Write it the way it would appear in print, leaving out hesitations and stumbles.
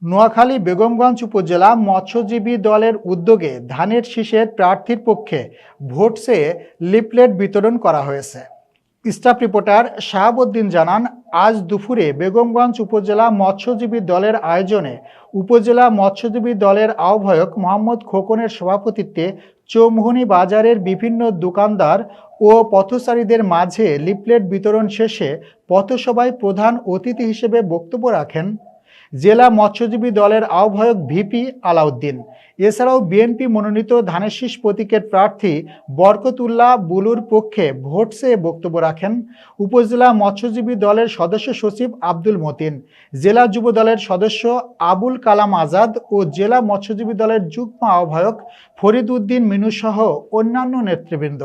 নোয়াখালী বেগমগঞ্জ উপজেলা মৎস্যজীবী দলের উদ্যোগে ধানের শীষের প্রার্থীর পক্ষে ভোট চেয়ে লিফলেট বিতরণ করা হয়েছে। স্টাফ রিপোর্টার শাহাবুদ্দিন জানান, আজ দুপুরে বেগমগঞ্জ উপজেলা মৎস্যজীবী দলের আয়োজনে উপজেলা মৎস্যজীবী দলের আহ্বায়ক মোহাম্মদ খোকনের সভাপতিত্বে চৌমুহনী বাজারের বিভিন্ন দোকানদার ও পথচারীদের মাঝে লিফলেট বিতরণ শেষে পথসভায় প্রধান অতিথি হিসেবে বক্তব্য রাখেন জেলা মৎস্যজীবী দলের আহ্বায়ক ভিপি আলাউদ্দিন। এছাড়াও বিএনপি মনোনীত ধানের শীষ প্রতীকের প্রার্থী বরকতুল্লাহ বুলুর পক্ষে ভোট চেয়ে বক্তব্য রাখেন উপজেলা মৎস্যজীবী দলের সদস্য সচিব আব্দুল মতিন, জেলা যুব দলের সদস্য আবুল কালাম আজাদ ও জেলা মৎস্যজীবী দলের যুগ্ম আহ্বায়ক ফরিদ উদ্দিন মিনু সহ অন্যান্য নেতৃবৃন্দ।